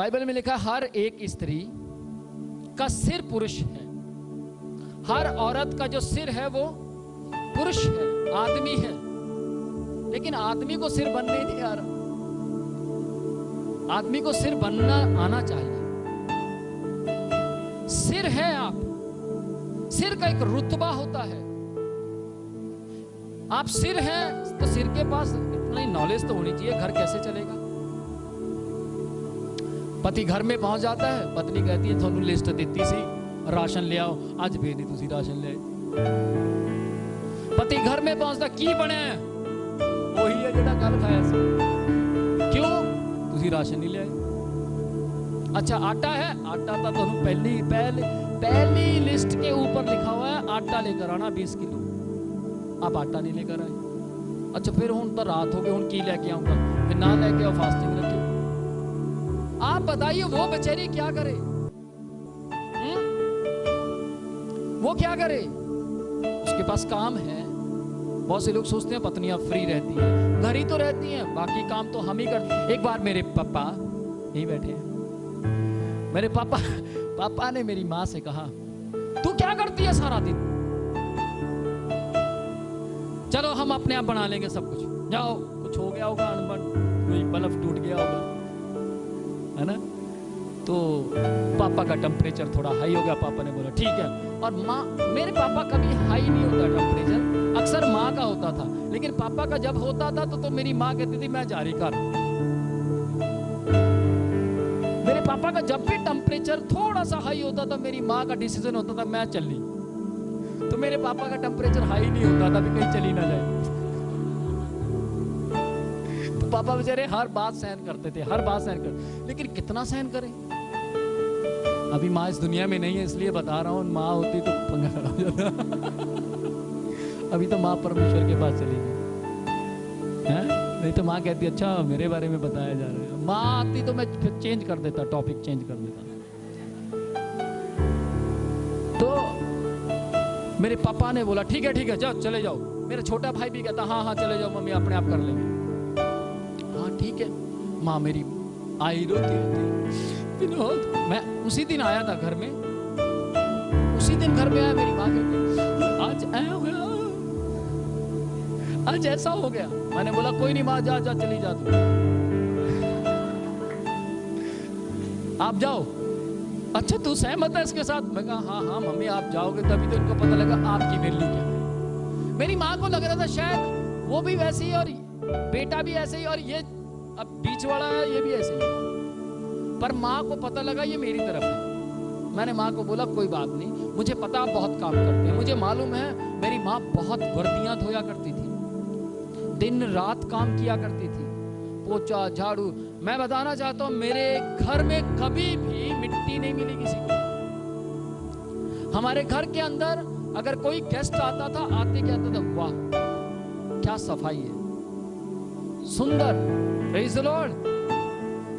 Bible में लिखा हर एक स्त्री का सिर पुरुष है, हर औरत का जो सिर है वो पुरुष है, आदमी है। लेकिन आदमी को सिर बनने ही नहीं आ रहा। आदमी को सिर बनना आना चाहिए। सिर है आप, सिर का एक रुतबा होता है। आप सिर हैं तो सिर के पास इतना ही नॉलेज तो होनी चाहिए, घर कैसे चलेगा। पति घर में पहुंच जाता है, पत्नी कहती है थोनू लिस्ट देती सी राशन ले आओ, आज भी नहीं तुसी राशन ले। पति घर में पहुंचता की बने वही है जेड़ा कल खाया सी, क्यों तुसी राशन नहीं ले आए। अच्छा आटा है, आटा तो थोनू पहली लिस्ट के ऊपर लिखा हुआ है आटा लेकर आना 20 किलो, आप आटा नहीं लेकर आए। अच्छा फिर हुन तो रात हो गई, हुन की लेके आऊंगा, फिर ना लेके आओ, फास्टिंग रखो। आप बताइए वो बेचारी क्या करे? वो क्या करे? उसके पास काम है। बहुत से लोग सोचते हैं पत्नियां फ्री रहती हैं, घर ही तो रहती हैं, बाकी काम तो हम ही करते। एक बार मेरे पापा यही बैठे हैं, मेरे पापा ने मेरी माँ से कहा तू क्या करती है सारा दिन? चलो हम अपने आप बना लेंगे सब कुछ, जाओ। कुछ हो गया होगा अनबन, कोई बल्ब टूट गया होगा, है ना। तो पापा का टेम्परेचर थोड़ा हाई हो गया, पापा ने बोला ठीक है। और माँ, मेरे पापा का भी हाई नहीं होता टेम्परेचर, अक्सर माँ का होता था। लेकिन पापा का जब होता था तो मेरी माँ कहती थी मैं जारी कर। मेरे पापा का जब भी टेम्परेचर थोड़ा सा हाई होता था, मेरी माँ का डिसीजन होता था मैं चली। तो मेरे पापा का टेम्परेचर हाई नहीं होता था, भी कहीं चली ना जाए। तो पापा बेचारे हर बात सहन करते थे, हर बात सहन करते। लेकिन कितना सहन करें? अभी माँ इस दुनिया में नहीं है इसलिए बता रहा हूँ, माँ होती तो पंगा खड़ा हो जाता। अभी तो माँ परमेश्वर के पास चली गई है, नहीं तो माँ कहती अच्छा मेरे बारे में बताया जा रहा है। माँ आती तो मैं फिर चेंज कर देता, टॉपिक चेंज कर देता। तो मेरे पापा ने बोला ठीक है जाओ चले जाओ। मेरा छोटा भाई भी कहता हाँ चले जाओ मम्मी, अपने आप कर लेंगे। हाँ ठीक है। माँ मेरी आई रोती विनोद, मैं उसी दिन आया था घर में, उसी दिन घर में आया, मेरी माँ कहती आज आया हुआ, आज ऐसा हो गया। मैंने बोला कोई नहीं माँ, जा चली जा तू, आप जाओ। अच्छा तू सहमत है इसके साथ? मैं कहा हाँ मम्मी आप जाओगे तभी तो इनको पता लगा आपकी वैल्यू क्या है। मेरी माँ को लग रहा था शायद वो भी वैसे ही और बेटा भी ऐसे ही और ये अब बीच वाला है ये भी ऐसे ही, पर माँ को पता लगा ये मेरी तरफ है। मैंने माँ को बोला कोई बात नहीं, मुझे पता आप बहुत काम करते हैं, मुझे मालूम है। मेरी माँ बहुत वर्दियां धोया करती थी, दिन रात काम किया करती थी, पोछा झाड़ू। मैं बताना चाहता हूं मेरे घर में कभी भी मिट्टी नहीं मिली किसी को। हमारे घर के अंदर अगर कोई गेस्ट आता था, आते कहता था वाह क्या सफाई है, सुंदर, प्रेज़ द लॉर्ड।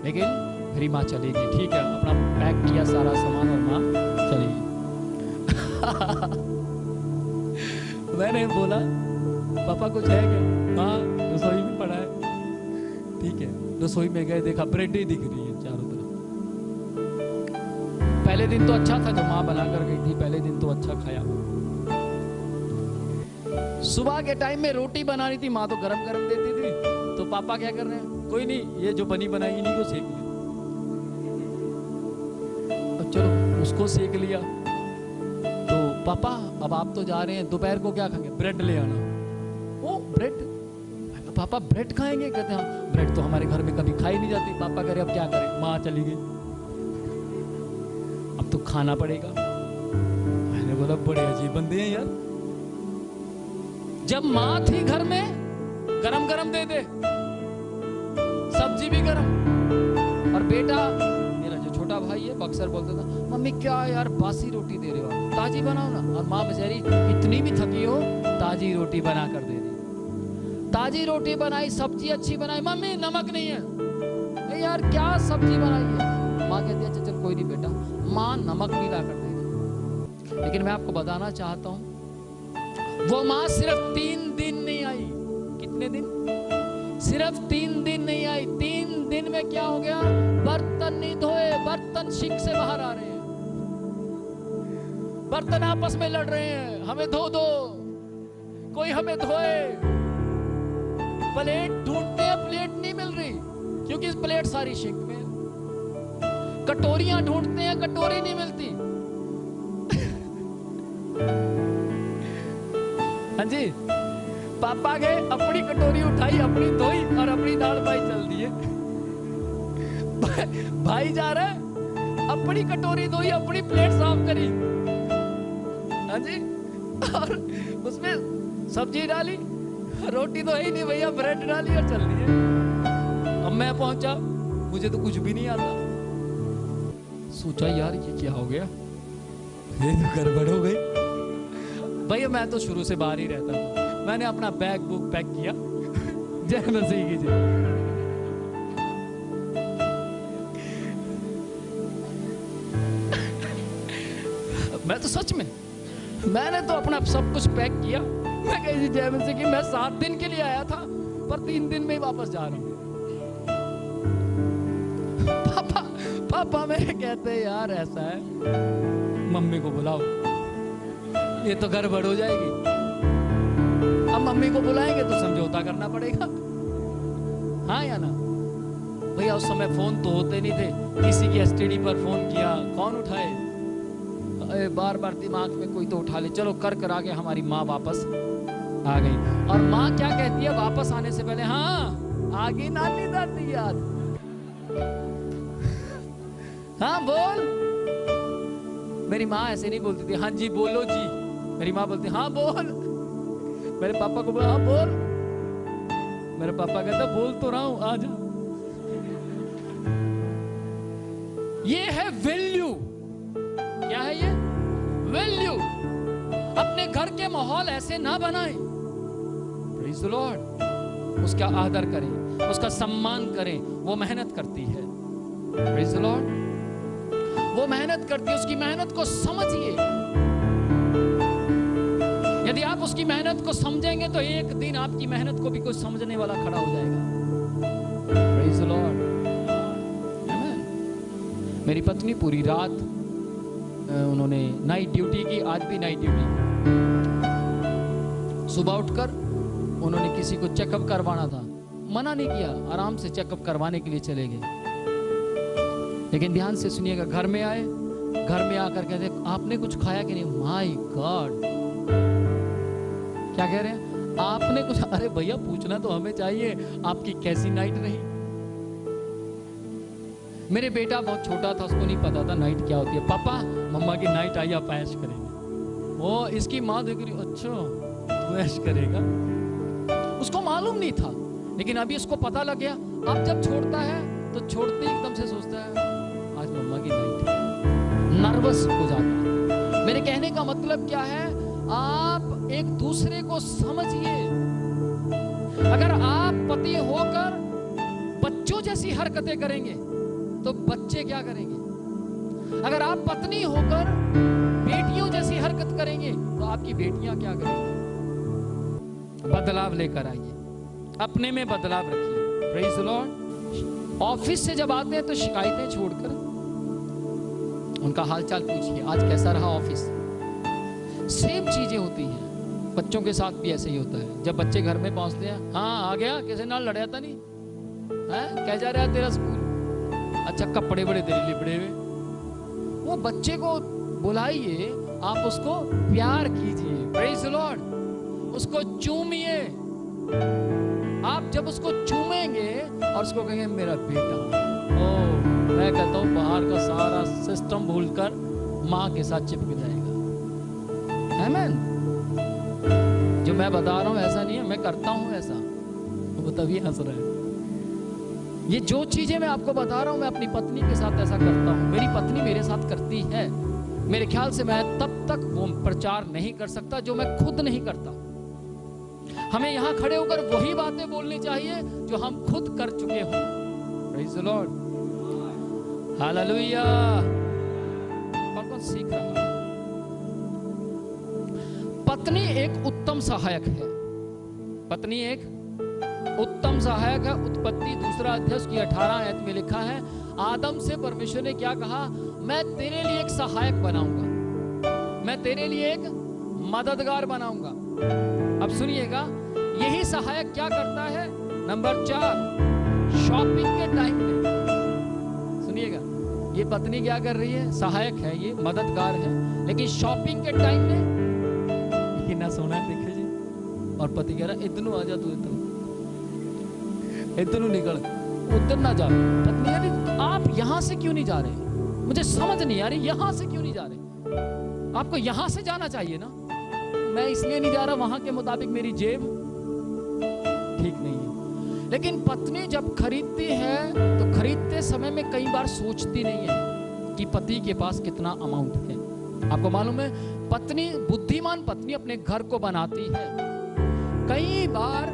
लेकिन मेरी माँ चली गई, ठीक है, अपना पैक किया सारा सामान और माँ चली गई। मैंने बोला पापा कुछ है क्या? हाँ रसोई में पड़ा है। ठीक है, रसोई में गए, देखा ब्रेड ही दिख रही है चारों तरफ। पहले दिन तो अच्छा था जो माँ बना कर गई थी, पहले दिन तो अच्छा खाया। सुबह के टाइम में रोटी बनानी थी, माँ तो गरम गरम देती थी। तो पापा क्या कर रहे हैं, कोई नहीं ये जो बनी बनाई इन्हीं को सेक लिया। चलो उसको सेक लिया। तो पापा अब आप तो जा रहे हैं, दोपहर को क्या खाएंगे? ब्रेड ले आना। ओ ब्रेड, पापा ब्रेड खाएंगे? कहते हैं ब्रेड तो हमारे घर में कभी खाई नहीं जाती। पापा कह रहे अब क्या करें, माँ चली गई, अब तो खाना पड़ेगा। मैंने बोला बड़े अजीब बंदे हैं यार, जब माँ थी घर में गरम गरम दे दे, सब्जी भी गरम। और बेटा मेरा जो छोटा भाई है बक्सर बोलता था मम्मी क्या यार बासी रोटी दे रहे हो, ताजी बनाओ ना। और माँ बेचारी इतनी भी थकी हो ताजी रोटी बना कर दे दी। ताजी रोटी बनाई, सब्जी अच्छी बनाई, मम्मी नमक नहीं है। यार क्या सब्जी बनाई है? माँ कहती है अच्छा चल कोई नहीं बेटा, माँ नमक नहीं ला कर देगी। लेकिन मैं आपको बताना चाहता हूँ वो माँ सिर्फ 3 दिन नहीं आई। कितने दिन? सिर्फ 3 दिन नहीं आई। 3 दिन में क्या हो गया? बर्तन बर्तन नहीं धोए, बर्तन सिंक से बाहर आ रहे हैं, बर्तन आपस में लड़ रहे हैं, हमें धो दो, कोई हमें धोए। प्लेट ढूंढते हैं, प्लेट नहीं मिल रही क्योंकि प्लेट सारी सिंक में। कटोरियां ढूंढते हैं, कटोरी नहीं मिलती। हाँ जी, पापा गए, अपनी कटोरी उठाई, अपनी धोई और अपनी दाल पाई चल दिए। भाई जा रहा है, अपनी कटोरी धोई, अपनी प्लेट साफ करी, हाँ जी, और उसमें सब्जी डाली, रोटी तो है ही नहीं भैया, ब्रेड डाली और चल दिए। अब मैं पहुंचा, मुझे तो कुछ भी नहीं आता। सोचा यार ये क्या हो गया, ये तो गड़बड़ हो गई। भैया मैं तो शुरू से बाहर ही रहता हूँ। मैंने अपना बैग बुक पैक किया, जय मसीह की जय। मैं तो सच में, मैंने तो अपना सब कुछ पैक किया। मैं कही जय मसीह की, मैं 7 दिन के लिए आया था पर 3 दिन में ही वापस जा रहा हूँ। पापा मेरे कहते हैं यार ऐसा है, मम्मी को बुलाओ, ये तो गड़बड़ हो जाएगी। अब मम्मी को बुलाएंगे तो समझौता करना पड़ेगा, हाँ या ना भैया। उस समय फोन तो होते नहीं थे, किसी की एसटीडी पर फोन किया, कौन उठाए, बार बार दिमाग में कोई तो उठा ले। चलो कर करा के हमारी माँ वापस आ गई। और माँ क्या कहती है वापस आने से पहले, हाँ आ गई नानी दादी याद, हाँ बोल। मेरी माँ ऐसे नहीं बोलती थी, हाँ जी बोलो जी। मेरी माँ बोलती हाँ बोल। मेरे पापा को बोला हाँ बोल। मेरे पापा कहता बोल तो रहा हूं, आ जा। ये है वैल्यू। क्या है ये वैल्यू? अपने घर के माहौल ऐसे ना बनाएं। Praise the Lord. उसका आदर करें, उसका सम्मान करें। वो मेहनत करती है, प्रेज़ द लॉर्ड। वो मेहनत करती है, उसकी मेहनत को समझिए। यदि आप उसकी मेहनत को समझेंगे तो एक दिन आपकी मेहनत को भी कोई समझने वाला खड़ा हो जाएगा। Praise the Lord. आमीन। मेरी पत्नी पूरी रात उन्होंने नाइट ड्यूटी की, आज भी नाइट ड्यूटी। सुबह उठकर उन्होंने किसी को चेकअप करवाना था, मना नहीं किया, आराम से चेकअप करवाने के लिए चले गए। लेकिन ध्यान से सुनिएगा, घर में आए, घर में आकर कहते आपने कुछ खाया कि नहीं? माय गॉड, क्या कह रहे हैं आपने कुछ? अरे भैया पूछना तो हमें चाहिए आपकी कैसी नाइट रही। मेरे बेटा बहुत छोटा था, उसको नहीं पता था नाइट क्या होती है। पापा मम्मा की नाइट आई, आप ऐश करेंगे। ओ इसकी माँ देख रही, अच्छा तू ऐश करेगा। उसको मालूम नहीं था, लेकिन अभी उसको पता लग गया। अब जब छोड़ता है तो छोड़ते ही एकदम से सोचता है आज मम्मा की नाइट है, नर्वस हो जाता है। मेरे कहने का मतलब क्या है, आप एक दूसरे को समझिए। अगर आप पति होकर बच्चों जैसी हरकतें करेंगे तो बच्चे क्या करेंगे? अगर आप पत्नी होकर बेटियों जैसी हरकत करेंगे तो आपकी बेटियां क्या करेंगी? बदलाव लेकर आइए, अपने में बदलाव रखिए। Praise the Lord. ऑफिस से जब आते हैं तो शिकायतें छोड़कर उनका हालचाल पूछिए, आज कैसा रहा ऑफिस। सेम चीजें होती हैं, बच्चों के साथ भी ऐसे ही होता है। जब बच्चे घर में पहुंचते हैं, हाँ आ गया, किसी नाल लड़या था नहीं है, क्या जा रहा है तेरा स्कूल, अच्छा कपड़े बड़े तेरे लिबड़े हुए। वो बच्चे को बुलाइए, आप उसको प्यार कीजिए। Praise the Lord. उसको चूमिए। आप जब उसको चूमेंगे और उसको कहेंगे मेरा बेटा, ओ मैं कहता हूं बाहर का सारा सिस्टम भूलकर माँ के साथ चिपक जाएगा। आमीन। जो मैं बता रहा हूं ऐसा नहीं है, मैं करता हूं ऐसा। वो तभी हंस रहे हैं। ये जो चीजें मैं आपको बता रहा हूं, मैं अपनी पत्नी के साथ ऐसा करता हूं, मेरी पत्नी मेरे साथ करती है। मेरे ख्याल से मैं तब तक वो प्रचार नहीं कर सकता जो मैं खुद नहीं करता। हमें यहां खड़े होकर वही बातें बोलनी चाहिए जो हम खुद कर चुके हों। Praise the Lord. हालेलुया। कौन सीख रहा है? पत्नी एक उत्तम सहायक है। पत्नी एक उत्तम सहायक है। उत्पत्ति 2 अध्याय की 18 आयत में लिखा है, आदम से परमेश्वर ने क्या कहा? मैं तेरे लिए एक सहायक बनाऊंगा, मैं तेरे लिए एक मददगार बनाऊंगा। अब सुनिएगा, यही सहायक क्या करता है? नंबर 4, शॉपिंग के टाइम में सुनिएगा, ये पत्नी क्या कर रही है? सहायक है, ये मददगार है, लेकिन शॉपिंग के टाइम में कितना सोना है देखिए जी, और पति कह रहा इतनू आ जा, तू इतनू निकल, उधर ना जा। पत्नी कह रही आप यहां से क्यों नहीं जा रहे? मुझे समझ नहीं आ रही, यहां से क्यों नहीं जा रहे? आपको यहां से जाना चाहिए ना। मैं इसलिए नहीं जा रहा, वहां के मुताबिक मेरी जेब ठीक नहीं है। लेकिन पत्नी जब खरीदती है तो खरीदते समय में कई बार सोचती नहीं है कि पति के पास कितना अमाउंट है। आपको मालूम है, पत्नी, बुद्धिमान पत्नी अपने घर को बनाती है। कई बार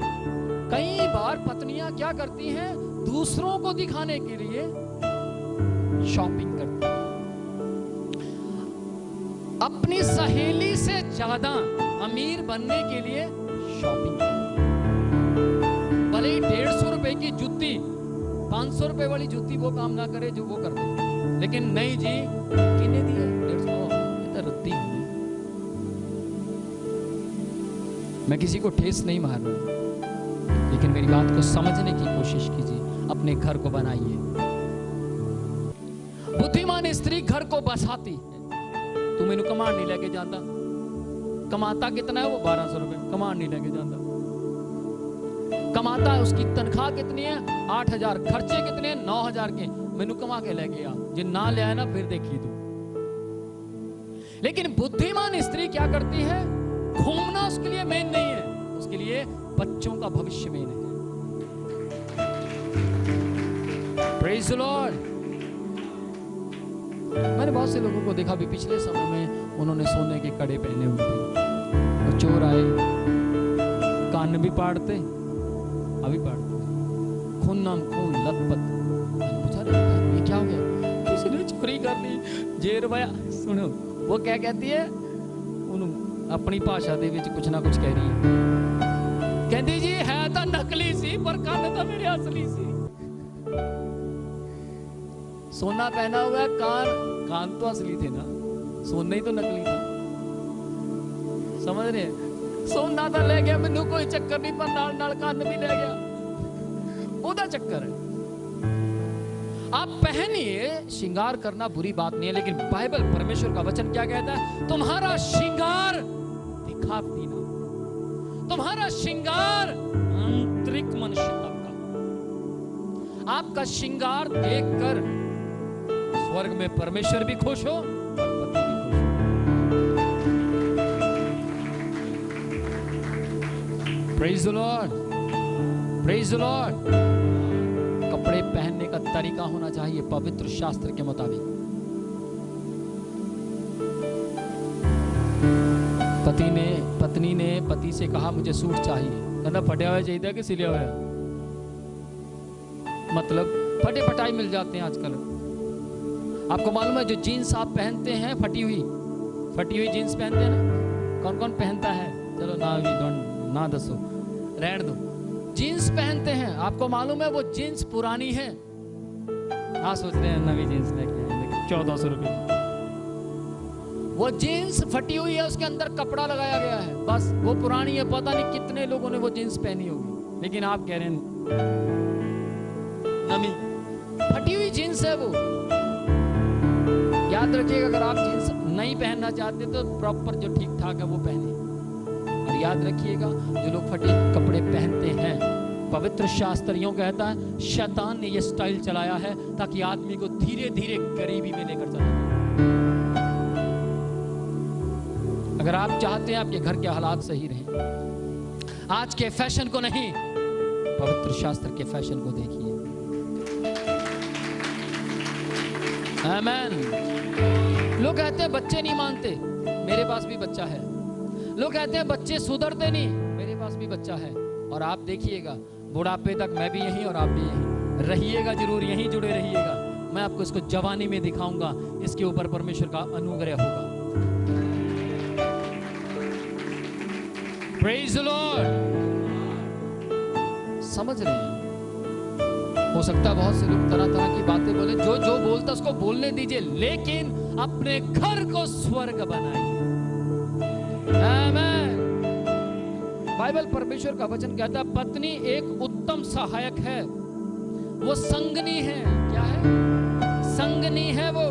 पत्नियां क्या करती हैं? दूसरों को दिखाने के लिए शॉपिंग करती हैं। अपनी सहेली से ज्यादा अमीर बनने के लिए शॉपिंग करती हैं। भले ही 150 रुपए की जूती, 500 रुपए वाली जूती वो काम ना करे जो वो करते हैं, लेकिन नहीं जी, किन्ने दिए 150 रद्दी। मैं किसी को ठेस नहीं मार रहा, लेकिन मेरी बात को समझने की कोशिश कीजिए। अपने घर को बनाइए। बुद्धिमान स्त्री घर को बसाती है। तू मैनू कमांड नहीं लेके जाता, कमाता कितना है वो? 1200 रुपए, कमांड नहीं लेके जाता। कमाता है, उसकी तनख्वाह कितनी है? 8000, खर्चे कितने हैं? 9000 के। मैनू कमा के लेके आ, जे ना ले आया ना फिर देखी तू। लेकिन बुद्धिमान स्त्री क्या करती है? घूमना उसके लिए मेन नहीं है, उसके लिए बच्चों का भविष्य मेन है। Praise the Lord. मैंने बहुत से लोगों को देखा भी पिछले समय में, उन्होंने सोने के कड़े पहने हुए थे, और चोर आए, कान भी पाड़ते, अभी पाड़ते, खून नाम खून, लथपथ। पूछा ये क्या हो गया? किसी ने चोरी कर ली, जेर भाया। सुनो वो क्या कहती है? अपनी भाषा दे विच कुछ ना कुछ कह रही है, कहती जी है तो नकली सी पर कान तो मेरे असली सी। सोना पहना हुआ है, कान तो असली थे ना, सोना ही तो नकली था। समझ रहे? सोना तो ले गया, मैनू कोई चक्कर नहीं, पर नाल नाल कान भी ले गया, ओदा चक्कर है। आप पहनिए, श्रृंगार करना बुरी बात नहीं है, लेकिन बाइबल, परमेश्वर का वचन क्या कहता है? तुम्हारा श्रृंगार दिखावटी ना, तुम्हारा श्रृंगार आंतरिक मनुष्यता का। आपका श्रृंगार देखकर स्वर्ग में परमेश्वर भी खुश हो और पति भी खुश हो। Praise the Lord, praise the Lord. कपड़े पहनने का तरीका होना चाहिए पवित्र शास्त्र के मुताबिक। पत्नी ने पति से कहा मुझे सूट चाहिए, कहना फटिया हुआ चाहिए कि सिलिया हुआ? मतलब फटे फटाई मिल जाते हैं आजकल। आपको मालूम है जो जीन्स आप पहनते हैं, फटी हुई जीन्स पहनते हैं ना? कौन कौन पहनता है? चलो ना दसो, रहने दो। जीन्स पहनते हैं, आपको मालूम है वो जीन्स पुरानी है। हाँ, सोच रहे हैं नवी जीन्स लेके आए, 1400 रुपये। वो जीन्स फटी हुई है, उसके अंदर कपड़ा लगाया गया है, बस वो पुरानी है। पता नहीं कितने लोगों ने वो जीन्स पहनी होगी, लेकिन आप कह रहे हैं नवी, फटी हुई जीन्स है वो। याद रखिएगा, अगर आप जीन्स नहीं पहनना चाहते तो प्रॉपर जो ठीक ठाक है वो पहनिए। और याद रखिएगा, जो लोग फटे कपड़े पहनते हैं, पवित्र शास्त्र यूं कहता है, शैतान ने ये स्टाइल चलाया है ताकि आदमी को धीरे धीरे गरीबी में लेकर चला जाए। अगर आप चाहते हैं आपके घर के हालात सही रहें, आज के फैशन को नहीं, पवित्र शास्त्र के फैशन को देखिए। आमीन। लोग कहते हैं बच्चे नहीं मानते, मेरे पास भी बच्चा है। लोग कहते हैं बच्चे सुधरते नहीं, मेरे पास भी बच्चा है। और आप देखिएगा, बुढ़ापे तक मैं भी यहीं और आप भी यहीं रहिएगा, जरूर यहीं जुड़े रहिएगा। मैं आपको इसको जवानी में दिखाऊंगा, इसके ऊपर परमेश्वर का अनुग्रह होगा। Praise the Lord. समझ रहे हैं? हो सकता है बहुत से लोग तरह तरह की बातें बोले, जो जो बोलता उसको बोलने दीजिए, लेकिन अपने घर को स्वर्ग बनाइए। आमीन। बाइबल परमेश्वर का वचन कहता है पत्नी एक उत्तम सहायक है, वो संगनी है। क्या है? संगनी है वो।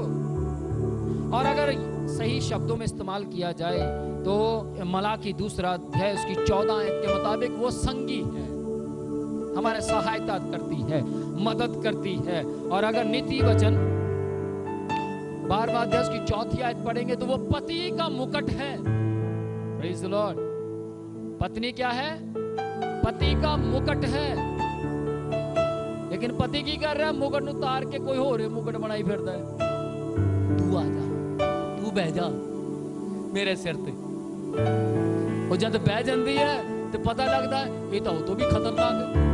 और अगर सही शब्दों में इस्तेमाल किया जाए तो मलाकी 2 अध्याय उसकी 14 आयत के मुताबिक वो संगी है, हमारे सहायता करती है, मदद करती है। और अगर नीति वचन 12वां अध्याय उसकी 4 आयत पढ़ेंगे तो वो पति का मुकुट है। Praise the Lord. पत्नी क्या है? पति का मुकुट है। लेकिन पति की कर रहा है, मुकुट उतार के कोई हो रहे मुकुट बनाई फिरता है। तू आ जा, तू बह जा मेरे सिर ते। वो जब बह जाती है तो पता लगता है ये तो भी खतरनाक है।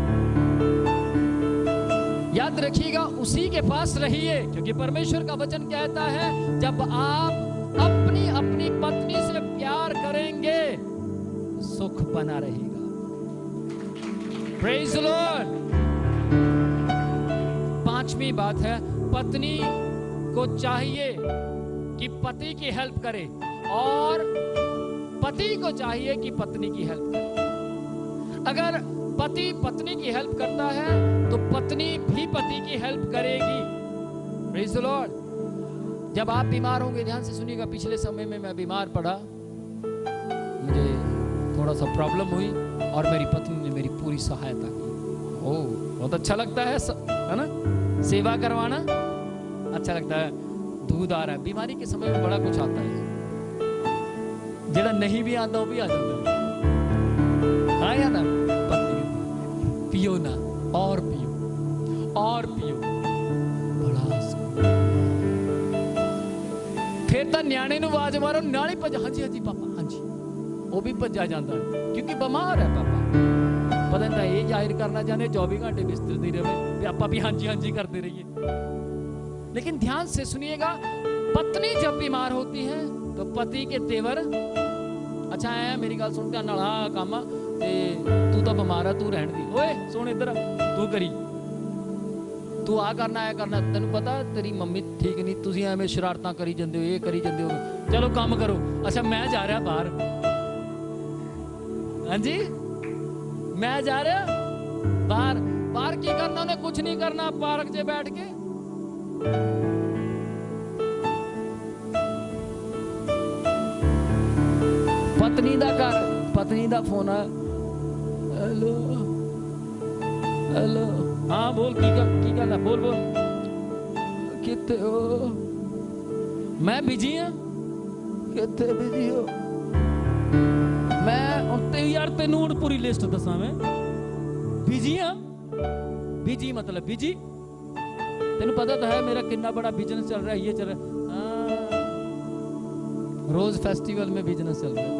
याद रखिएगा, उसी के पास रहिए, क्योंकि परमेश्वर का वचन कहता है जब आप अपनी अपनी पत्नी से प्यार करेंगे सुख बना रहेगा। Praise the lord. 5वीं बात है, पत्नी को चाहिए कि पति की हेल्प करे और पति को चाहिए कि पत्नी की हेल्प करे। अगर पति पत्नी की हेल्प करता है तो पत्नी भी पति की हेल्प करेगी। Praise the Lord. जब आप बीमार होंगे, ध्यान से सुनिएगा, पिछले समय में मैं बीमार पड़ा, मुझे थोड़ा सा प्रॉब्लम हुई और मेरी पत्नी ने मेरी पूरी सहायता की। ओह, बहुत अच्छा लगता है ना? सेवा करवाना अच्छा लगता है। दूध आ रहा है, बीमारी के समय में बड़ा कुछ आता है, जेड़ा नहीं भी आता वो भी आ जाता है। हाँ या ना? पत्नी पियो ना, और पियो और पियो, बड़ा फिर तो न्याणे नूं आवाज मारो, नाले भज, हाँ जी हाँ जी पापा, हाँ जी, वो भी भजा जाता है क्योंकि बीमार है पापा। पता नहीं ये जाहिर करना चाहते 24 घंटे बिस्तर नहीं रहे, पापा भी हाँ जी करते रहिए। लेकिन ध्यान से सुनिएगा, पत्नी जब बीमार होती है तो पति के तेवर अच्छा है। मेरी गल सुन, ध्यान नाल काम ते तू तो बीमार है, तू रहन दी, ओए सुन इधर, तू करी, तू आ करना आया करना, तेन पता तेरी मम्मी ठीक नहीं, तुम एवं शरारत करी जाते हो, ये करी जाते हो, चलो काम करो। अच्छा मैं जा रहा बाहर, हाँ जी मैं जा रहा बाहर। बाहर की करना, उन्हें कुछ नहीं करना, पार्क से बैठ के पत्नी दा घर, पत्नी दा फोन है, हेलो हेलो, हाँ बोल, की गल है, बोल बोल, कितने हो? मैं बिजी हाँ। कितने बिजी हो? मैं यार तेनू पूरी लिस्ट दसा, मैं बिजी हाँ। बिजी मतलब बिजी, तेनू पता तो है मेरा कितना बड़ा बिजनेस चल रहा है, ये चल रहा है, रोज फेस्टिवल में बिजनेस चल रहा है,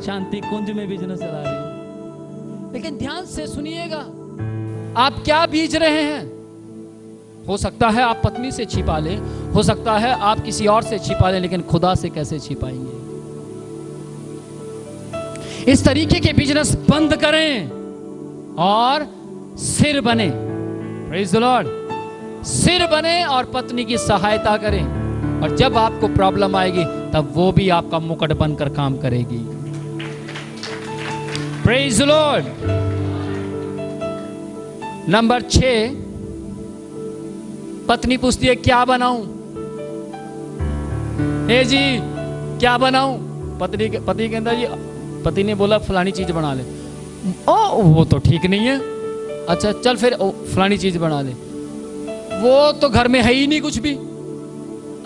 शांति कुंज में बिजनेस चला रहे हैं। लेकिन ध्यान से सुनिएगा, आप क्या बीज रहे हैं? हो सकता है आप पत्नी से छिपा लें, हो सकता है आप किसी और से छिपा लें, लेकिन खुदा से कैसे छिपाएंगे? इस तरीके के बिजनेस बंद करें और सिर बने। Praise the Lord. सिर बने और पत्नी की सहायता करें, और जब आपको प्रॉब्लम आएगी तब वो भी आपका मुकुट बनकर काम करेगी। Praise the Lord. नंबर 6, पत्नी पूछती है क्या बनाऊं? ए जी क्या बनाऊं? पति कहता जी, पति ने बोला फलानी चीज बना ले। ओ वो तो ठीक नहीं है। अच्छा चल फिर फलानी चीज बना ले, वो तो घर में है ही नहीं कुछ भी।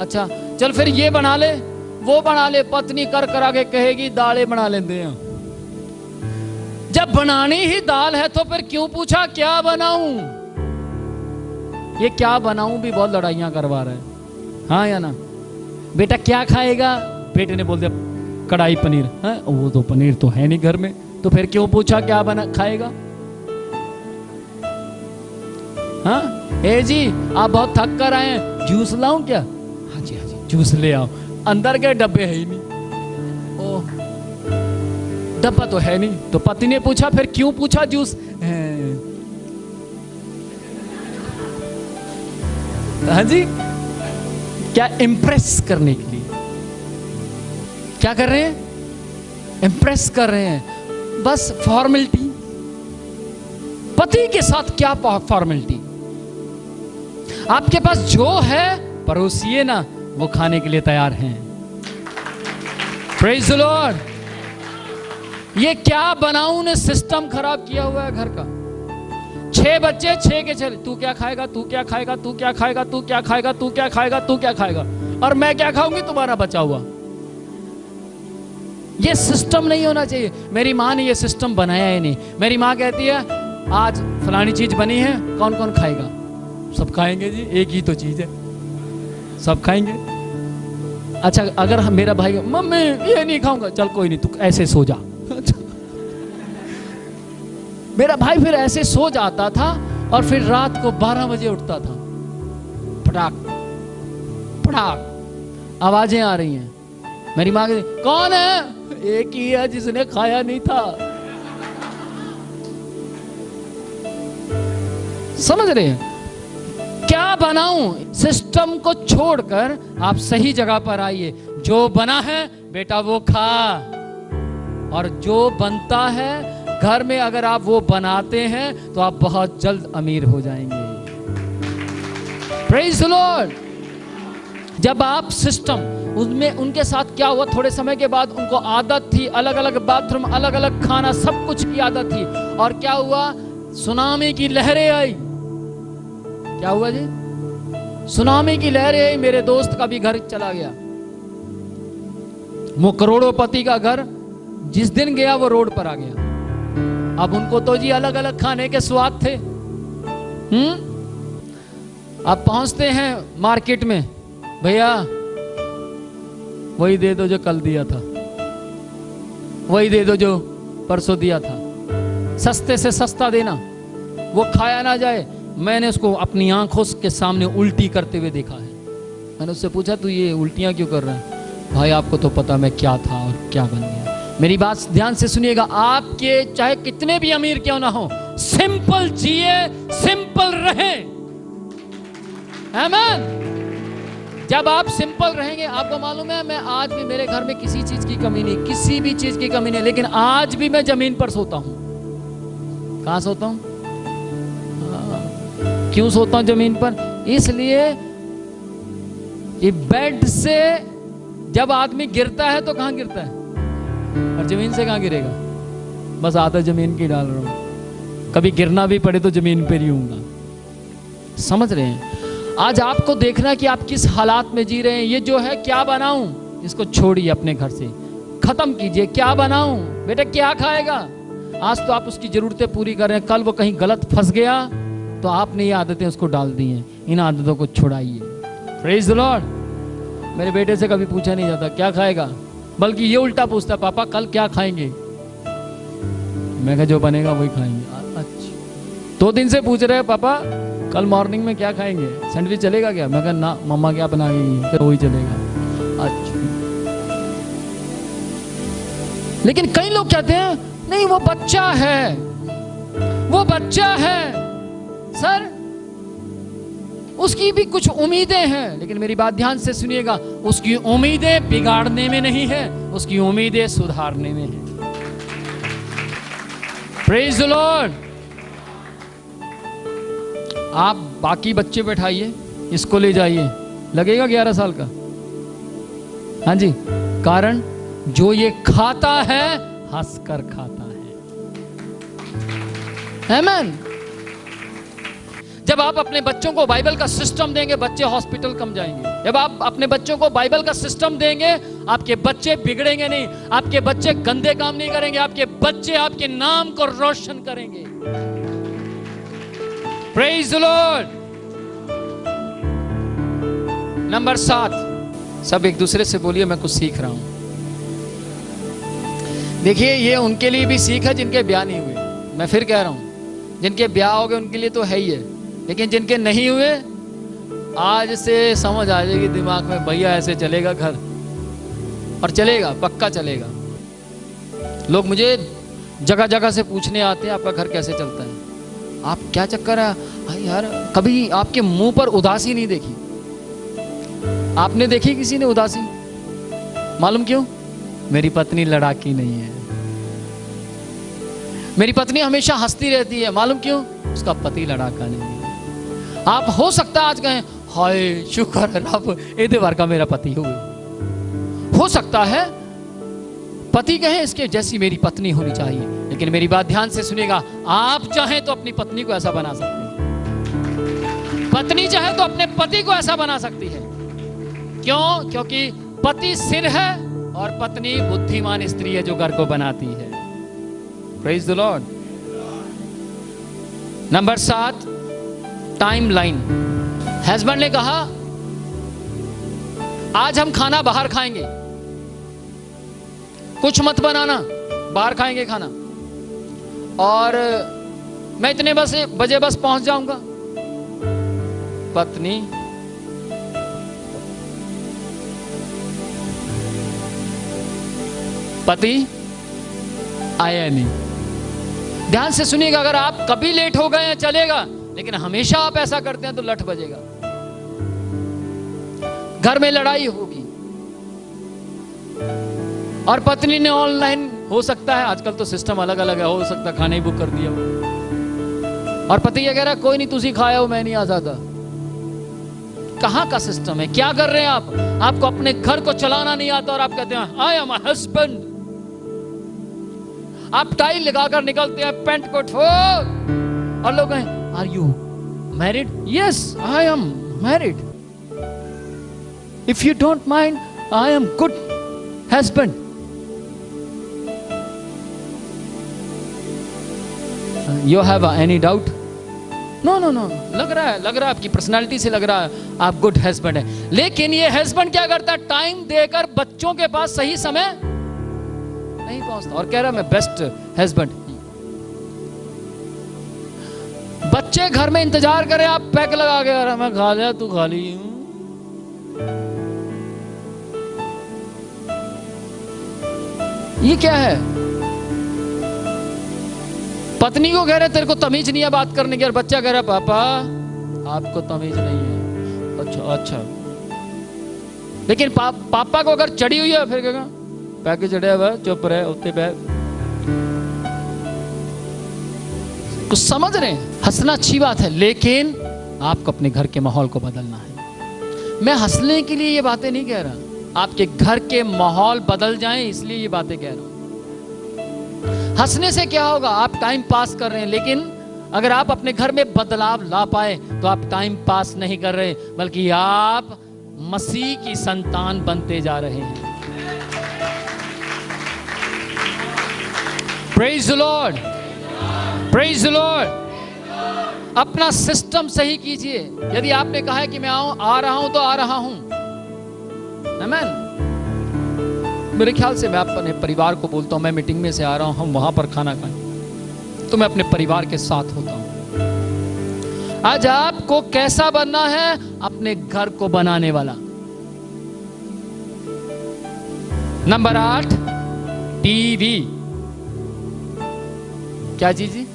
अच्छा चल फिर ये बना ले, वो बना ले। पत्नी कर करा के कहेगी दालें बना लेते हैं। जब बनानी ही दाल है तो फिर क्यों पूछा क्या बनाऊं? ये क्या बनाऊं भी बहुत लड़ाइयां करवा रहा है, हाँ या ना? बेटा क्या खाएगा? बेटे ने बोल दिया कढ़ाई पनीर। हाँ वो तो पनीर तो है नहीं घर में, तो फिर क्यों पूछा क्या बना खाएगा? हाँ ए जी आप बहुत थक कर आए हैं, जूस लाऊं क्या? हाँ जी जूस ले आओ। अंदर के डब्बे है ही नहीं। ओ डब्बा तो है नहीं, तो पति ने पूछा फिर क्यों पूछा जूस? हाँ जी, क्या इम्प्रेस करने के लिए। क्या कर रहे हैं? इम्प्रेस कर रहे हैं, बस फॉर्मेलिटी। पति के साथ क्या फॉर्मेलिटी? आपके पास जो है परोसिए ना, वो खाने के लिए तैयार हैं। Praise the Lord. ये क्या बनाऊं ने सिस्टम खराब किया हुआ है घर का। 6 बच्चे 6 के 6, तू क्या खाएगा, तू क्या खाएगा, तू क्या खाएगा, तू क्या खाएगा, तू क्या खाएगा, तू क्या खाएगा, और मैं क्या खाऊंगी तुम्हारा बचा हुआ। ये सिस्टम नहीं होना चाहिए। मेरी माँ ने ये सिस्टम बनाया ही नहीं। मेरी माँ कहती है आज फलानी चीज बनी है, कौन कौन खाएगा? सब खाएंगे जी, एक ही तो चीज है, सब खाएंगे। अच्छा, अगर मेरा भाई मम्मी ये नहीं खाऊंगा, चल कोई नहीं, तू ऐसे सो जा। मेरा भाई फिर ऐसे सो जाता था और फिर रात को 12 बजे उठता था, फटाक फटाक आवाजें आ रही हैं। मेरी माँ कहती कौन है? एक ही है जिसने खाया नहीं था। समझ रहे हैं? क्या बनाऊं? सिस्टम को छोड़कर आप सही जगह पर आइए। जो बना है बेटा वो खा, और जो बनता है घर में अगर आप वो बनाते हैं तो आप बहुत जल्द अमीर हो जाएंगे। Praise the Lord. जब आप सिस्टम उनमें, उनके साथ क्या हुआ, थोड़े समय के बाद उनको आदत थी, अलग अलग बाथरूम, अलग अलग खाना, सब कुछ की आदत थी। और क्या हुआ? सुनामी की लहरें आई। क्या हुआ जी? सुनामी की लहरें आई। मेरे दोस्त का भी घर चला गया। वो करोड़ोंपति का घर जिस दिन गया वो रोड पर आ गया। अब उनको तो जी अलग अलग खाने के स्वाद थे। अब पहुंचते हैं मार्केट में, भैया वही दे दो जो कल दिया था, वही दे दो जो परसों दिया था, सस्ते से सस्ता देना, वो खाया ना जाए। मैंने उसको अपनी आंखों के सामने उल्टी करते हुए देखा है। मैंने उससे पूछा तू ये उल्टियां क्यों कर रहा है? भाई आपको तो पता मैं क्या था और क्या बन गया। मेरी बात ध्यान से सुनिएगा, आपके चाहे कितने भी अमीर क्यों ना हो, सिंपल जिए, सिंपल रहें। आमीन। जब आप सिंपल रहेंगे, आपको मालूम है मैं आज भी, मेरे घर में किसी चीज की कमी नहीं, किसी भी चीज की कमी नहीं, लेकिन आज भी मैं जमीन पर सोता हूं। कहां सोता हूं? क्यों सोता हूं जमीन पर? इसलिए ये बेड से जब आदमी गिरता है तो कहां गिरता है, और जमीन से कहां गिरेगा? बस आधा जमीन की डाल रहा हूं, कभी गिरना भी पड़े तो जमीन पर ही होऊंगा। समझ रहे हैं? आज आपको देखना कि आप किस हालात में जी रहे हैं। ये जो है क्या बनाऊं, इसको छोड़िए, अपने घर से खत्म कीजिए। क्या बनाऊं? बेटा क्या खाएगा? आज तो आप उसकी जरूरतें पूरी कर रहे हैं, कल वो कहीं गलत फंस गया तो आपने ये आदतें उसको डाल दी हैं। इन आदतों को छुड़ाइए। Praise the Lord. मेरे बेटे से कभी पूछा नहीं जाता क्या खाएगा, बल्कि ये उल्टा पूछता है पापा कल क्या खाएंगे? मैं कहा जो बनेगा वही खाएंगे। अच्छा, 2 दिन से पूछ रहे हैं पापा कल मॉर्निंग में क्या खाएंगे, सैंडविच चलेगा क्या? मैं कहा ना, मम्मा क्या बनाएगी, तो वही चलेगा। अच्छा, लेकिन कई लोग कहते हैं नहीं वो बच्चा है, वो बच्चा है सर, उसकी भी कुछ उम्मीदें हैं। लेकिन मेरी बात ध्यान से सुनिएगा, उसकी उम्मीदें बिगाड़ने में नहीं है, उसकी उम्मीदें सुधारने में है। Praise the Lord. आप बाकी बच्चे बैठाइए, इसको ले जाइए, लगेगा 11 साल का। हाँ जी, कारण जो ये खाता है हंसकर खाता है। आमीन। जब आप अपने बच्चों को बाइबल का सिस्टम देंगे, बच्चे हॉस्पिटल कम जाएंगे। जब आप अपने बच्चों को बाइबल का सिस्टम देंगे, आपके बच्चे बिगड़ेंगे नहीं, आपके बच्चे गंदे काम नहीं करेंगे, आपके बच्चे आपके नाम को रोशन करेंगे। Praise the Lord. नंबर 7, सब एक दूसरे से बोलिए मैं कुछ सीख रहा हूं। देखिए ये उनके लिए भी सीख है जिनके ब्याह नहीं हुए। मैं फिर कह रहा हूं, जिनके ब्याह हो गए उनके लिए तो है ही है, लेकिन जिनके नहीं हुए, आज से समझ आ जाएगी दिमाग में, भैया ऐसे चलेगा घर, और चलेगा, पक्का चलेगा। लोग मुझे जगह जगह से पूछने आते हैं आपका घर कैसे चलता है। आप क्या चक्कर है? अरे यार, कभी आपके मुंह पर उदासी नहीं देखी? आपने देखी किसी ने उदासी? मालूम क्यों? मेरी पत्नी लड़ाकी नहीं है, मेरी पत्नी हमेशा हंसती रहती है। मालूम क्यों? उसका पति लड़ाका नहीं है। आप हो सकता है आज कहें, हाय शुक्र है रब, इधर बार का मेरा पति हो सकता है पति कहे इसके जैसी मेरी पत्नी होनी चाहिए। लेकिन मेरी बात ध्यान से सुनिएगा, आप चाहें तो अपनी पत्नी को ऐसा बना सकते हैं, पत्नी चाहे तो अपने पति को ऐसा बना सकती है। क्यों? क्योंकि पति सिर है और पत्नी बुद्धिमान स्त्री है जो घर को बनाती है। Praise the Lord. Number 7, time line. Husband ने कहा आज हम खाना बाहर खाएंगे, कुछ मत बनाना, बाहर खाएंगे खाना, और मैं इतने बजे बस पहुंच जाऊंगा। पत्नी पति आया नहीं। ध्यान से सुनिएगा, अगर आप कभी लेट हो गए हैं चलेगा, लेकिन हमेशा आप ऐसा करते हैं तो लठ बजेगा, घर में लड़ाई होगी। और पत्नी ने ऑनलाइन, हो सकता है आजकल तो सिस्टम अलग अलग है, हो सकता है खाने ही बुक कर दिया हो, और पति ये कह रहा है कोई नहीं तुसी खाया हो, मैं नहीं आ जाता। कहां का सिस्टम है? क्या कर रहे हैं आप? आपको अपने घर को चलाना नहीं आता और आप कहते हैं आई एम अ हस्बैंड। आप टाई लगाकर निकलते हैं, पैंट कोट हो, और लोग कहें are you married? Yes I am married. If you don't mind, I am good husband. You have any doubt? No no no, लग रहा है आपकी पर्सनालिटी से लग रहा है आप गुड हस्बैंड है। लेकिन ये हस्बैंड क्या करता है? टाइम देकर बच्चों के पास सही समय नहीं पहुंचता और कह रहा मैं बेस्ट हस्बैंड। बच्चे घर में इंतजार करें, आप पैक लगा के, मैं खा लिया तू खा ली। ये क्या है? पत्नी को कह रहे तेरे को तमीज नहीं है बात करने की, और बच्चा कह रहा पापा आपको तमीज नहीं है। अच्छा अच्छा, लेकिन पापा को अगर चढ़ी हुई है फिर कहेगा पैके चढ़े हुआ चुप रहे, उतने बैठ। कुछ समझ रहे हैं? हंसना अच्छी बात है, लेकिन आपको अपने घर के माहौल को बदलना है। मैं हंसने के लिए ये बातें नहीं कह रहा, आपके घर के माहौल बदल जाएं इसलिए ये बातें कह रहा हूं। हंसने से क्या होगा? आप टाइम पास कर रहे हैं, लेकिन अगर आप अपने घर में बदलाव ला पाए तो आप टाइम पास नहीं कर रहे, बल्कि आप मसीह की संतान बनते जा रहे हैं। Praise the Lord, praise the Lord. अपना सिस्टम सही कीजिए। यदि आपने कहा है कि मैं आ रहा हूं तो आ रहा हूं। आमीन। मेरे ख्याल से मैं अपने परिवार को बोलता हूं, मैं मीटिंग में से आ रहा हूं, हम वहां पर खाना खाएं, तो मैं अपने परिवार के साथ होता हूं। आज आपको कैसा बनना है? अपने घर को बनाने वाला। Number 8, TV. क्या चीज?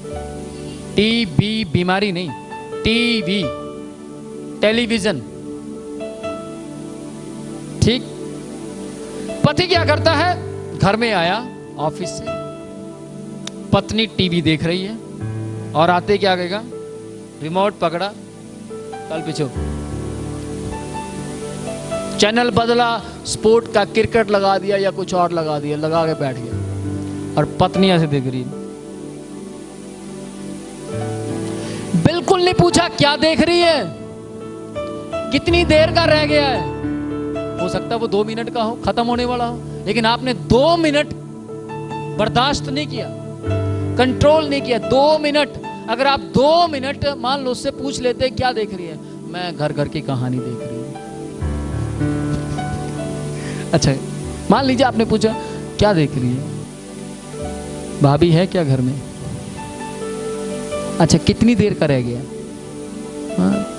टीबी बीमारी नहीं, टीवी, टेलीविजन। ठीक। पति क्या करता है? घर में आया ऑफिस से, पत्नी टीवी देख रही है, और आते क्या कहेगा? रिमोट पकड़ा, कल पीछे चैनल बदला, स्पोर्ट का, क्रिकेट लगा दिया या कुछ और लगा दिया, लगा के बैठ गया, और पत्नी ऐसे देख रही है। बिल्कुल नहीं पूछा क्या देख रही है, कितनी देर का रह गया है। हो सकता है वो 2 मिनट का हो, खत्म होने वाला हो, लेकिन आपने 2 मिनट बर्दाश्त नहीं किया, कंट्रोल नहीं किया। 2 मिनट, अगर आप 2 मिनट मान लो उससे पूछ लेते क्या देख रही है? मैं घर घर की कहानी देख रही हूं। अच्छा, मान लीजिए आपने पूछा क्या देख रही है? भाभी है क्या घर में? अच्छा, कितनी देर का रह गया?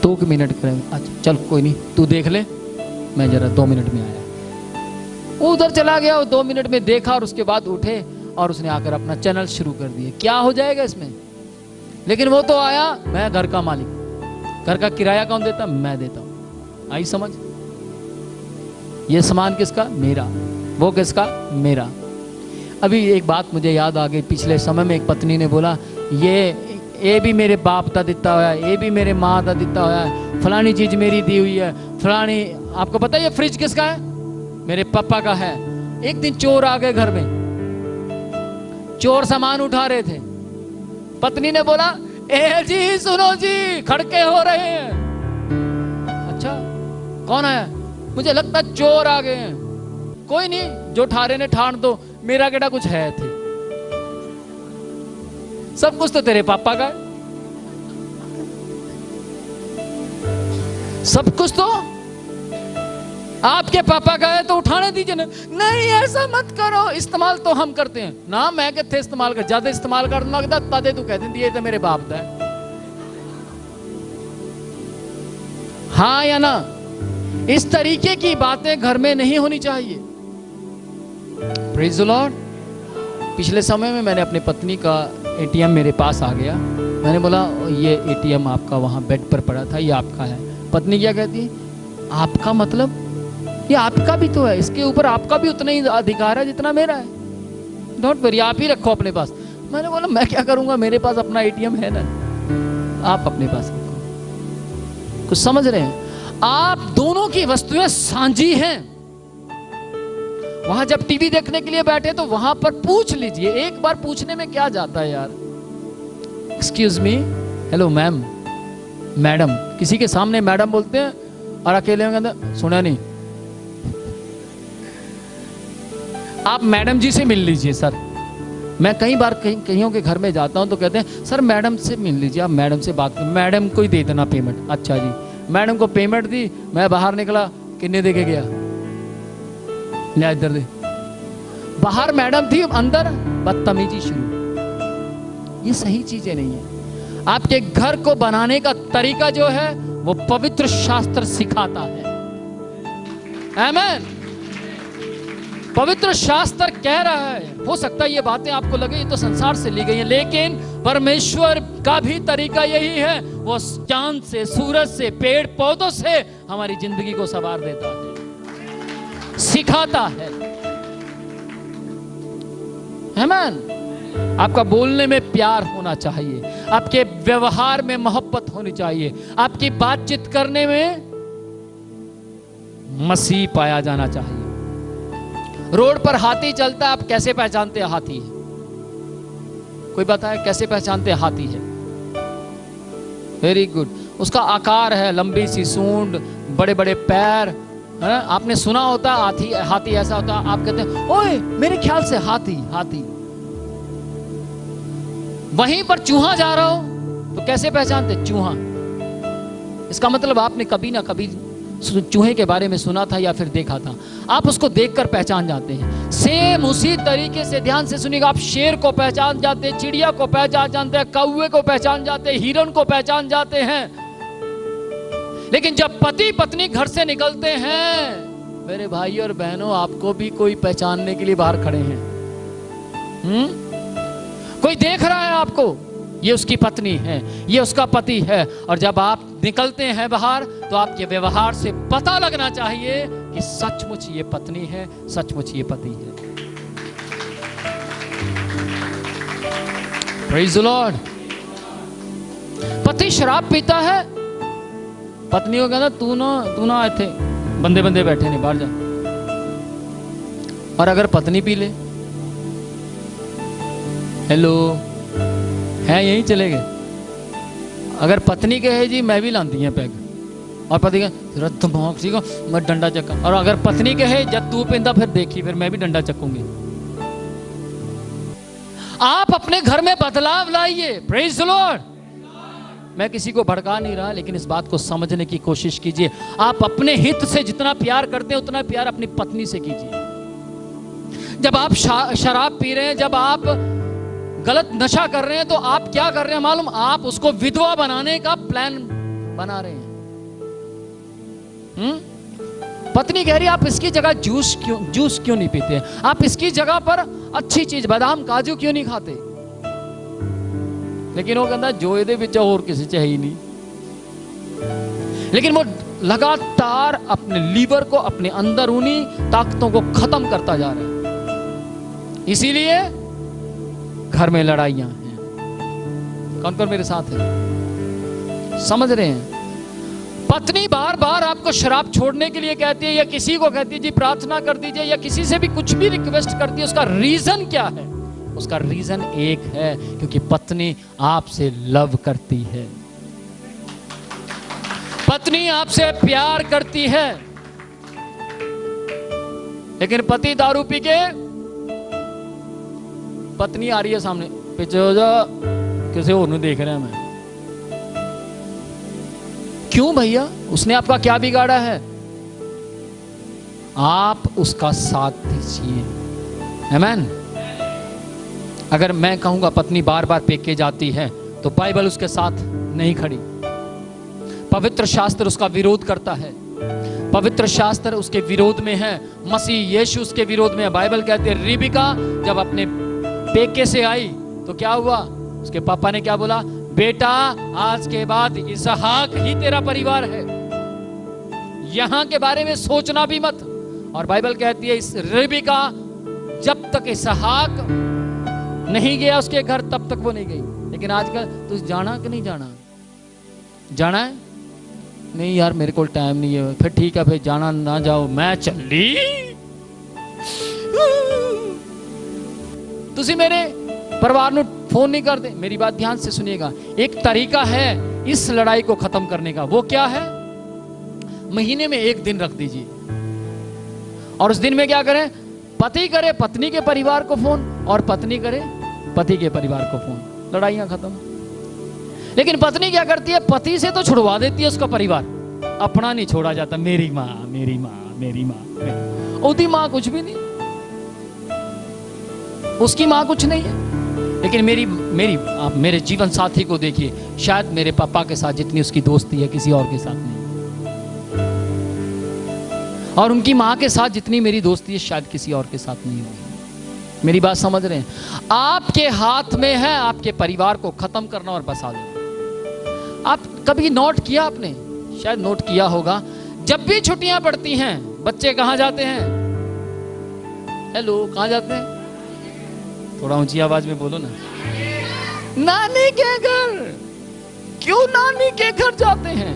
2 मिनट का रह गया। अच्छा चल कोई नहीं, तू देख ले, मैं जरा 2 मिनट में आया। वो उधर चला गया, वो 2 मिनट में देखा, और उसके बाद उठे और उसने आकर अपना चैनल शुरू कर दिया। क्या हो जाएगा इसमें? लेकिन वो तो आया, मैं घर का मालिक, घर का किराया कौन देता? मैं देता हूं। आई समझ? ये सामान किसका? मेरा। वो किसका? मेरा। अभी एक बात मुझे याद आ गई, पिछले समय में एक पत्नी ने बोला, ये भी मेरे बाप का दिता हुआ है, ये भी मेरे माँ का दिता हुआ है, फलानी चीज मेरी दी हुई है, फलानी। आपको पता है ये फ्रिज किसका है? मेरे पापा का है। एक दिन चोर आ गए घर में, चोर सामान उठा रहे थे। पत्नी ने बोला, ए जी सुनो जी, खड़के हो रहे हैं। अच्छा कौन आया? मुझे लगता है चोर आ गए हैं। कोई नहीं, जो ठारे ने ठाण दो, मेरा केड़ा कुछ है थे, सब कुछ तो तेरे पापा का है, सब कुछ तो आपके पापा का है, तो उठाने दीजिए ना। नहीं ऐसा मत करो, इस्तेमाल तो हम करते हैं ना। मैं कहते इस्तेमाल कर, ज्यादा इस्तेमाल कर लगता तदे तू कह दी तो मेरे बाप का है। हाँ या ना? इस तरीके की बातें घर में नहीं होनी चाहिए। Praise the Lord. पिछले समय में मैंने अपनी पत्नी का एटीएम मेरे पास आ गया, मैंने बोला ये एटीएम आपका वहाँ बेड पर पड़ा था, ये आपका है। पत्नी क्या कहती? आपका मतलब? ये आपका भी तो है, इसके ऊपर आपका भी उतना ही अधिकार है जितना मेरा है। डोंट वरी, आप ही रखो अपने पास। मैंने बोला मैं क्या करूंगा, मेरे पास अपना एटीएम है ना, आप अपने पास रखो। कुछ समझ रहे हैं? आप दोनों की वस्तुएं साझी हैं। वहां जब टीवी देखने के लिए बैठे तो वहां पर पूछ लीजिए, एक बार पूछने में क्या जाता है यार। Excuse me, hello ma'am, madam, किसी के सामने मैडम बोलते हैं और अकेले में कहते सुना नहीं। आप मैडम जी से मिल लीजिए सर। मैं कई बार कईयों के घर में जाता हूं तो कहते हैं सर मैडम से मिल लीजिए, आप मैडम से बात करें, मैडम को ही दे देना पेमेंट। अच्छा जी, मैडम को पेमेंट दी, मैं बाहर निकला, किन्ने दे के गया? ले इधर दे। बाहर मैडम थी, अंदर बदतमीजी शुरू। ये सही चीजें नहीं है। आपके घर को बनाने का तरीका जो है वो पवित्र शास्त्र सिखाता है। आमीन। पवित्र शास्त्र कह रहा है, हो सकता है ये बातें आपको लगे ये तो संसार से ली गई हैं, लेकिन परमेश्वर का भी तरीका यही है। वो चांद से, सूरज से, पेड़ पौधों से हमारी जिंदगी को संवार देता है, सिखाता है। आमीन। आपका बोलने में प्यार होना चाहिए, आपके व्यवहार में मोहब्बत होनी चाहिए, आपकी बातचीत करने में मसीह पाया जाना चाहिए। रोड पर हाथी चलता है, आप कैसे पहचानते हैं हाथी है? कोई बताए कैसे पहचानते हैं हाथी है? Very good. उसका आकार है, लंबी सी सूंड, बड़े बड़े पैर है? आपने सुना होता हाथी ऐसा होता, आप कहते हैं ओए मेरे ख्याल से हाथी हाथी। वहीं पर चूहा जा रहा हो तो कैसे पहचानते? चूहा। इसका मतलब आपने कभी ना कभी चूहे के बारे में सुना था या फिर देखा था, आप उसको देखकर पहचान जाते हैं। सेम उसी तरीके से ध्यान से सुनिएगा, आप शेर को पहचान जाते हैं, चिड़िया को पहचान जानते हैं, कौवे को पहचान जाते हैं, हिरन को पहचान जाते हैं। लेकिन जब पति पत्नी घर से निकलते हैं, मेरे भाई और बहनों, आपको भी कोई पहचानने के लिए बाहर खड़े हैं। कोई देख रहा है आपको, ये उसकी पत्नी है, ये उसका पति है। और जब आप निकलते हैं बाहर तो आपके व्यवहार से पता लगना चाहिए कि सचमुच ये पत्नी है, सचमुच ये पति है। Praise the Lord. पति शराब पीता है, पत्नी को कहता तू ना आए थे, बंदे बंदे बैठे नहीं, बाहर जा। और अगर पत्नी पी ले, हेलो है यहीं चले गए। अगर पत्नी कहे जी मैं भी लाती है पैग, और पति कहे दिमाग सीखो मैं डंडा चक्का, और अगर पत्नी कहे जब तू पींदा फिर देखी, फिर मैं भी डंडा चक्कूंगी। आप अपने घर में बदलाव लाइए। Praise the Lord. मैं किसी को भड़का नहीं रहा, लेकिन इस बात को समझने की कोशिश कीजिए। आप अपने हित से जितना प्यार करते हैं उतना प्यार अपनी पत्नी से कीजिए। जब आप शराब पी रहे हैं, जब आप गलत नशा कर रहे हैं, तो आप क्या कर रहे हैं मालूम? आप उसको विधवा बनाने का प्लान बना रहे हैं। पत्नी कह रही आप इसकी जगह जूस क्यों नहीं पीते? आप इसकी जगह पर अच्छी चीज बादाम काजू क्यों नहीं खाते? लेकिन वो कहता जो ਇਹਦੇ ਵਿੱਚ और किसी च है ही नहीं। लेकिन वो लगातार अपने लीवर को, अपने अंदर उन्हीं ताकतों को खत्म करता जा रहा है। इसीलिए घर में लड़ाइयां हैं। कौन कौन मेरे साथ है, समझ रहे हैं? पत्नी बार बार आपको शराब छोड़ने के लिए कहती है, या किसी को कहती है जी प्रार्थना कर दीजिए, या किसी से भी कुछ भी रिक्वेस्ट करती है। उसका रीजन क्या है? उसका रीजन एक है, क्योंकि पत्नी आपसे लव करती है, पत्नी आपसे प्यार करती है। लेकिन पति दारू पी के, पत्नी आ रही है सामने, पीछे हो जा, किसी और नहीं देख रहे हैं मैं। क्यों भैया? उसने आपका क्या बिगाड़ा है? आप उसका साथ दीजिए। आमीन। अगर मैं कहूंगा पत्नी बार बार पेके जाती है, तो बाइबल उसके साथ नहीं खड़ी। पवित्र शास्त्र उसका विरोध करता है, पवित्र शास्त्र उसके विरोध में है, मसीह यीशु उसके विरोध में है। बाइबल कहती है रिबिका जब अपने पेके से आई तो क्या हुआ? उसके पापा ने क्या बोला? बेटा आज के बाद इसहाक ही तेरा परिवार है, यहां के बारे में सोचना भी मत। और बाइबल कहती है इस रिबिका जब तक इसहाक नहीं गया उसके घर, तब तक वो नहीं गई। लेकिन आजकल तू जाना कि नहीं जाना? जाना है? नहीं यार मेरे को टाइम नहीं है। फिर ठीक है, फिर जाना ना जाओ, मैं चली। तुसी मेरे परिवार ਨੂੰ फोन नहीं करते। मेरी बात ध्यान से सुनिएगा। एक तरीका है इस लड़ाई को खत्म करने का। वो क्या है? महीने में एक दिन रख दीजिए, और उस दिन में क्या करें? पति करे पत्नी के परिवार को फोन, और पत्नी करे पति के परिवार को फोन। लड़ाइयां खत्म। लेकिन पत्नी क्या करती है? पति से तो छुड़वा देती है उसका परिवार, अपना नहीं छोड़ा जाता। मेरी माँ, मेरी माँ, मेरी माँ। उसकी माँ कुछ भी नहीं, उसकी माँ कुछ नहीं है। लेकिन आप मेरे जीवन साथी को देखिए, शायद मेरे पापा के साथ जितनी उसकी दोस्ती है किसी और के साथ नहीं, और उनकी माँ के साथ जितनी मेरी दोस्ती है शायद किसी और के साथ नहीं होगी। मेरी बात समझ रहे हैं? आपके हाथ में है आपके परिवार को खत्म करना और बसा देना। आप कभी नोट किया? आपने शायद नोट किया होगा, जब भी छुट्टियां पड़ती हैं बच्चे कहां जाते हैं? हेलो, कहां जाते हैं? थोड़ा ऊंची आवाज में बोलो ना। नानी के घर। क्यों नानी के घर जाते हैं?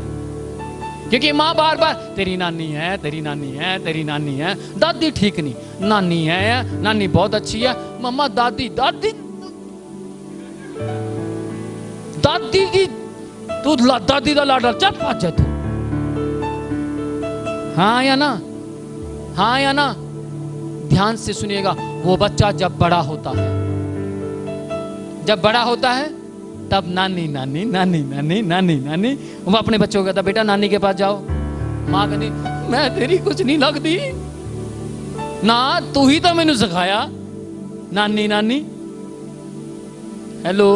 क्योंकि माँ बार बार तेरी नानी है, तेरी नानी है, तेरी नानी है। दादी ठीक नहीं, नानी है, नानी बहुत अच्छी है। मम्मा दादी, दादी दादी की तू दादी का लाडा चल पाच तू। हाँ या ना? हाँ या ना? ध्यान से सुनिएगा। वो बच्चा जब बड़ा होता है, जब बड़ा होता है तब नानी नानी नानी नानी नानी नानी, वो अपने बच्चों को कहता बेटा नानी के पास जाओ। माँ कहती मैं तेरी कुछ नहीं लगती ना, तू ही तो मैंने सिखाया नानी नानी। हेलो,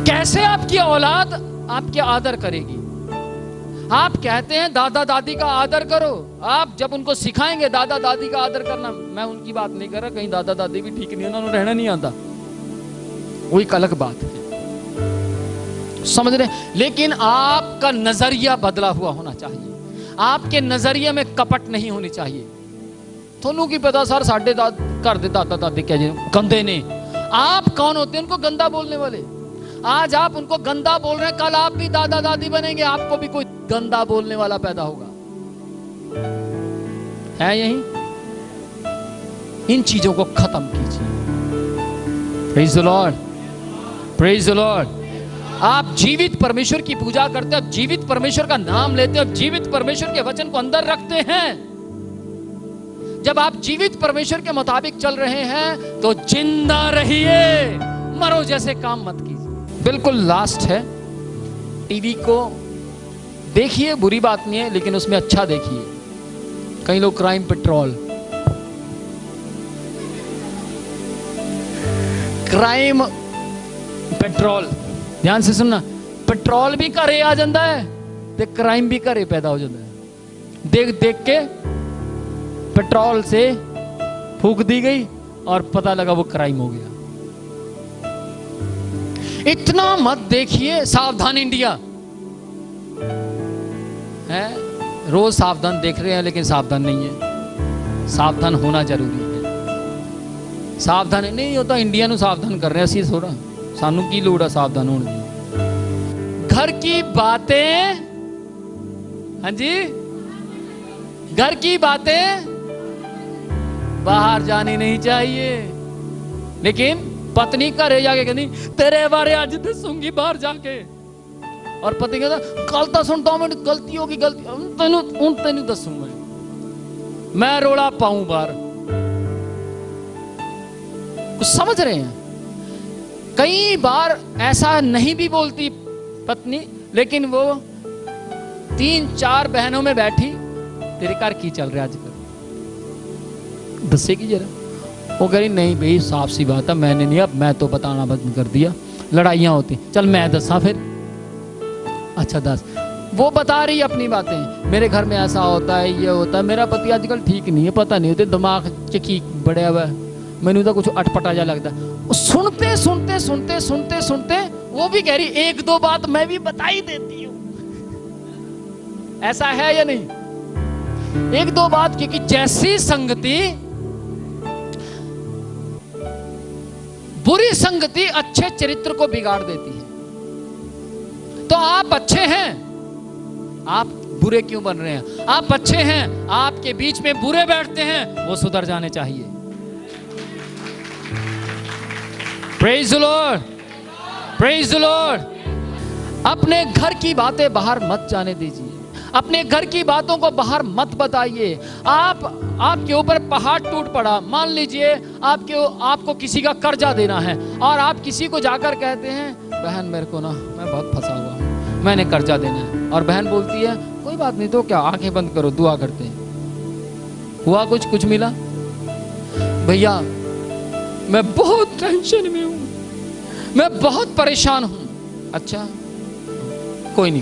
कैसे आपकी औलाद आपके आदर करेगी? आप कहते हैं दादा दादी का आदर करो, आप जब उनको सिखाएंगे दादा दादी का आदर करना, मैं उनकी बात नहीं कर रहा, कहीं दादा दादी भी ठीक नहीं, उन्होंने रहना नहीं आता, वो एक अलग बात है, समझ रहे? लेकिन आपका नजरिया बदला हुआ होना चाहिए। आपके नजरिए में कपट नहीं होनी चाहिए। थोनू की पता सर साढ़े घर दे दादा दादी क्या जी गंदे ने, आप कौन होते हैं उनको गंदा बोलने वाले? आज आप उनको गंदा बोल रहे हैं, कल आप भी दादा दादी बनेंगे, आपको भी कोई गंदा बोलने वाला पैदा होगा। है यही? इन चीजों को खत्म कीजिए। Praise the Lord, praise the Lord. आप जीवित परमेश्वर की पूजा करते हो, जीवित परमेश्वर का नाम लेते हो, जीवित परमेश्वर के वचन को अंदर रखते हैं। जब आप जीवित परमेश्वर के मुताबिक चल रहे हैं तो जिंदा रहिए, मरो जैसे काम मत कीजिए। बिल्कुल लास्ट है, टीवी को देखिए, बुरी बात नहीं है, लेकिन उसमें अच्छा देखिए। कई लोग क्राइम पेट्रोल, क्राइम पेट्रोल, ध्यान से सुनना, पेट्रोल भी घरे आ जाता है तो क्राइम भी घरे पैदा हो जाता है। देख देख के पेट्रोल से फूक दी गई और पता लगा वो क्राइम हो गया। इतना मत देखिए। सावधान इंडिया है, रोज सावधान देख रहे हैं लेकिन सावधान नहीं है। सावधान होना जरूरी है। सावधान नहीं होता, इंडिया ਨੂੰ सावधान कर रहे हैं, ਅਸੀਂ थोड़ा सानू की लोड़ है सावधान होने की। घर की बातें, हाँ जी, घर की बातें बाहर जानी नहीं चाहिए। लेकिन पत्नी घरे जाके कहती तेरे बारे आज दसूंगी बाहर जाके, और पति कहता कल तो सुन 2 मिनट, गलती होगी, गलती तेन दसूंगा, मैं रोड़ा पाऊं बाहर। कुछ समझ रहे हैं? कई बार ऐसा नहीं भी बोलती पत्नी, लेकिन वो 3-4 बहनों में बैठी, तेरे घर की चल रहा आजकल, दसेगी जरा। वो कह रही नहीं भाई साफ सी बात है, मैंने नहीं, अब मैं तो बताना बंद कर दिया, लड़ाइयाँ होती, चल मैं दसा फिर। अच्छा दस। वो बता रही अपनी बातें, मेरे घर में ऐसा होता है, ये होता है, मेरा पति आजकल ठीक नहीं है, पता नहीं होते दिमाग चकी बढ़िया हुआ, मैंने तो कुछ अटपटा जा लगता। सुनते सुनते सुनते सुनते सुनते वो भी कह रही 1-2 बात मैं भी बता ही देती हूँ। ऐसा है या नहीं? 1-2 बात, क्योंकि जैसी संगति, बुरी संगति अच्छे चरित्र को बिगाड़ देती है। तो आप अच्छे हैं, आप बुरे क्यों बन रहे हैं? आप अच्छे हैं, आपके बीच में बुरे बैठते हैं, वो सुधर जाने चाहिए। Praise the Lord, praise the Lord. अपने घर की बातें बाहर मत जाने दीजिए, अपने घर की बातों को बाहर मत बताइए। आपके ऊपर पहाड़ टूट पड़ा, मान लीजिए आपको किसी का कर्जा देना है, और आप किसी को जाकर कहते हैं बहन मेरे को ना, मैं बहुत फंसा हुआ हूं, मैंने कर्जा देना है, और बहन बोलती है कोई बात नहीं, तो क्या, आंखें बंद करो, दुआ करते हैं। हुआ कुछ मिला? भैया मैं बहुत टेंशन में हूं, मैं बहुत परेशान हूं। अच्छा कोई नहीं,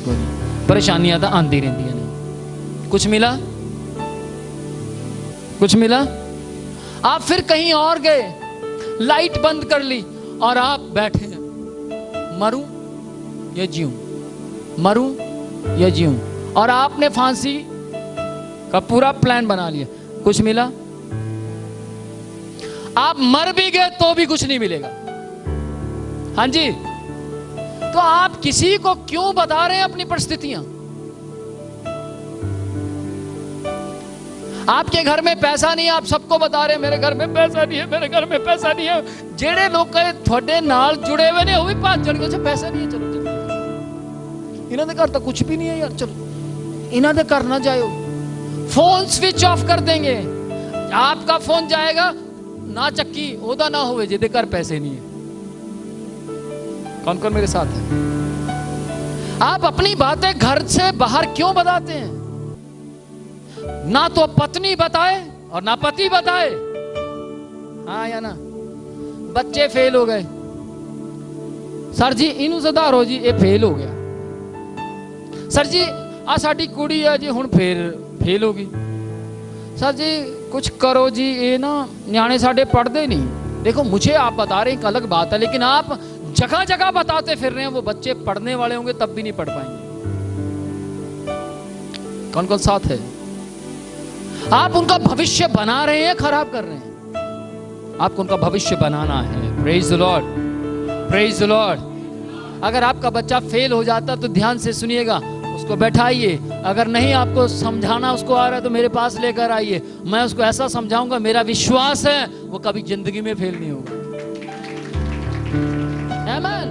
परेशानियां तो आंदी रहती हैं। कुछ मिला? कुछ मिला? आप फिर कहीं और गए, लाइट बंद कर ली, और आप बैठे, मरूं या जीऊं, मरूं या जीऊं, और आपने फांसी का पूरा प्लान बना लिया। कुछ मिला? आप मर भी गए तो भी कुछ नहीं मिलेगा। हाँ जी। तो आप किसी को क्यों बता रहे हैं अपनी परिस्थितियां? आपके घर में पैसा नहीं है, आप सबको बता रहे हैं मेरे घर में पैसा नहीं है, मेरे घर में पैसा नहीं है। जेड़े लोग थोड़े नाल जुड़े हुए ने, वो भी 5 जन को पैसा नहीं है, चलो इन्होंने घर तो कुछ भी नहीं है यार, चलो इन्होंने घर ना जाओ, फोन स्विच ऑफ कर देंगे। आपका फोन जाएगा ना चक्की ओदा ना होवे जिदे घर पैसे नहीं है। कौन कौन मेरे साथ है? आप अपनी बातें घर से बाहर क्यों बताते हैं? ना तो पत्नी बताए और ना पति बताए। हाँ या ना? बच्चे फेल हो गए, सर जी इनू सुधारो जी, ये फेल हो गया। सर जी आ साडी कुड़ी है जी, हुण फिर फेल हो गई। सर जी कुछ करो जी, ये ना न्याणे साडे पढ़ते नहीं। देखो मुझे आप बता रहे हैं एक अलग बात है, लेकिन आप जगह जगह बताते फिर रहे हैं, वो बच्चे पढ़ने वाले होंगे तब भी नहीं पढ़ पाएंगे। कौन कौन साथ है? आप उनका भविष्य बना रहे हैं, खराब कर रहे हैं। आपको उनका भविष्य बनाना है। Praise the Lord, praise the Lord. अगर आपका बच्चा फेल हो जाता तो ध्यान से सुनिएगा, उसको बैठाइए। अगर नहीं आपको समझाना उसको आ रहा है तो मेरे पास लेकर आइए, मैं उसको ऐसा समझाऊंगा, मेरा विश्वास है वो कभी जिंदगी में फेल नहीं होगा। आमीन।